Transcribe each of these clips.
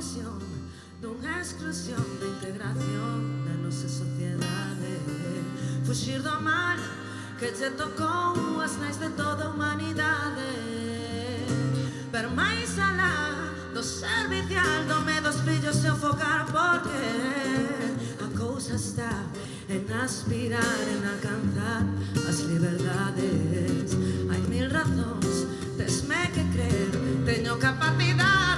opresión, dunha exclusión, de integración da nosa sociedade. Fuxir do mal que che tocou as nais de toda a humanidade. Pero máis alá do servicial, do medo aos fillos e o focar, porque a cousa está en aspirar, en alcanzar as liberdades. Hai mil razóns, tesme que crer, teño capacidades.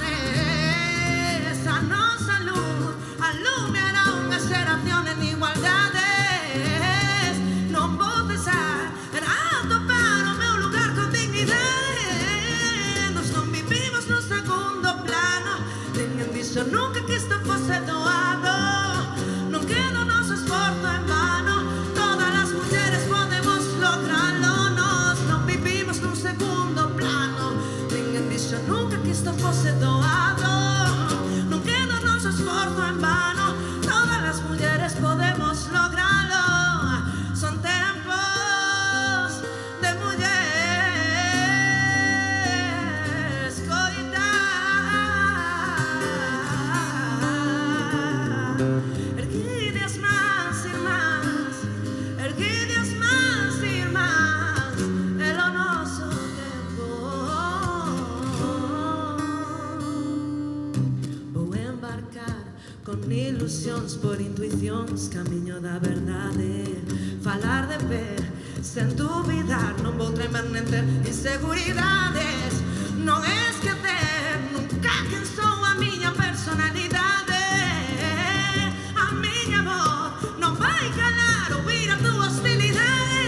A nosa luz alumeará unha xeración en igualdades. Non vou cesar a topar o meu lugar con dignidade. Nos non vivimos nun segundo plano, ninguén dixo nunca que isto fose doado. Non queda o noso esforzo en vano, todas as mulleres podemos lograrlo. Nos non vivimos nun segundo plano, ninguén dixo nunca que isto fose doado. Non queda o noso esforzo en vano, todas as mulleres podemos lograrlo. Son tempos de mulleres coitar. Erguide as mans, irmás, erguide as mans, irmás, é o noso tempo. Vou embarcar con ilusións por intuicións, camiño da verdade. Falar de ver, sen dubidar, non vou tremer nen ter inseguridades. Non esquecer nunca quen sou, a miña personalidade. A miña voz non vai calar, ouvir a túa hostilidade.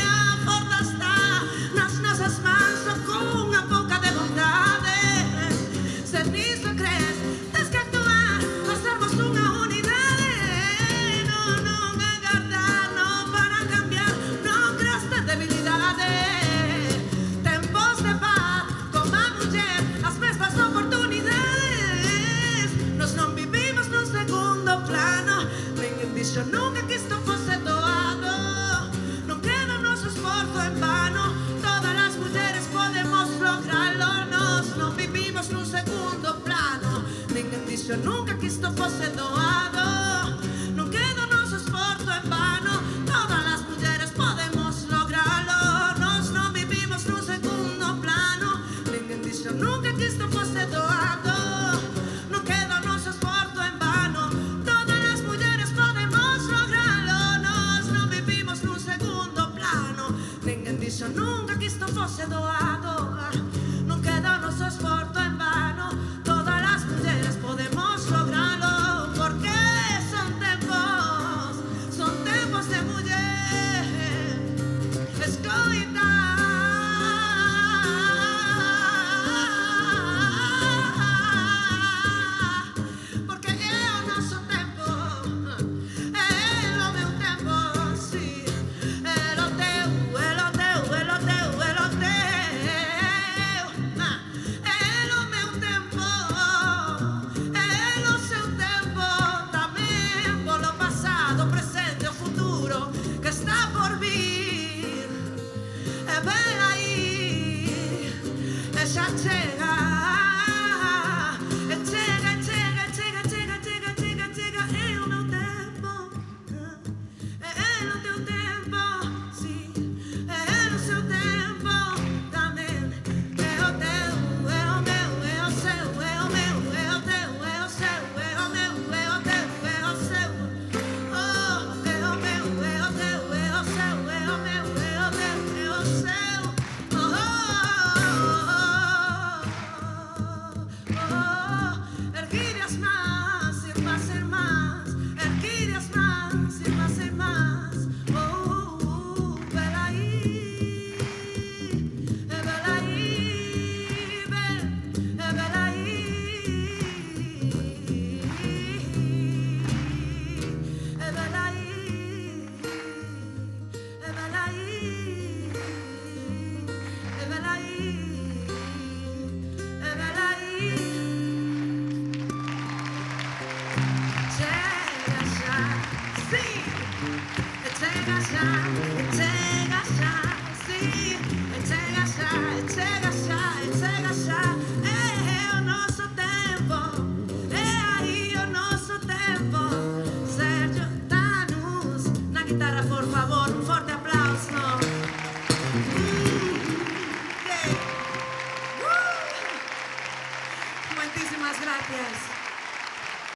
A forza está nas nosas mans, só cunha pouca de bondade. Se niso crees, tes que actuar, nós sermos unha unidade. Non agardar, non para cambiar, non creas ter debilidade. Tempos de paz, como a muller, as mesmas oportunidades. Nos non vivimos nun segundo plano, ninguén dixo nunca que isto fose doado. Non queda o noso esforzo en vano, todas as mulleres podemos lograrlo. Nos non vivimos nun segundo plano, ninguén dixo nunca que isto fose doado. Non queda o noso esforzo en vano, todas as mulleres podemos lograrlo. Nos non vivimos nun segundo plano, ninguén dixo nunca que isto fose doado. Non queda o noso esforzo en vano, todas as mulleres podemos lograrlo. Nos non vivimos nun segundo plano, ninguén dixo nunca que isto fose doado. Non queda o noso esforzo en vano, todas as mulleres podemos lograrlo, porque son tempos de muller escoitar. Porque é o noso tempo, é o meu tempo, sí. É o teu, é o teu, é o teu, é o teu. É o meu tempo, é o seu tempo tamén, polo pasado, presente, o futuro que está por vir. E ven aí, e xa chega. E chega, chega, chega, chega, chega, chega, chega. É o meu tempo, é o teu tempo, sí. É o seu tempo tamén. É o teu, é o meu, é o seu, é o meu, é o teu, é o seu, é o meu, é o teu, é o seu. Oh, é o meu, é o teu, é o seu, é o meu, é o teu, é o seu. Oh, oh, oh, oh, oh. Erguide as mans, irmás, irmás, erguide as mans, irmás, irmás. Oh, velaí, velaí, velaí, chega xa, sí, chega xa.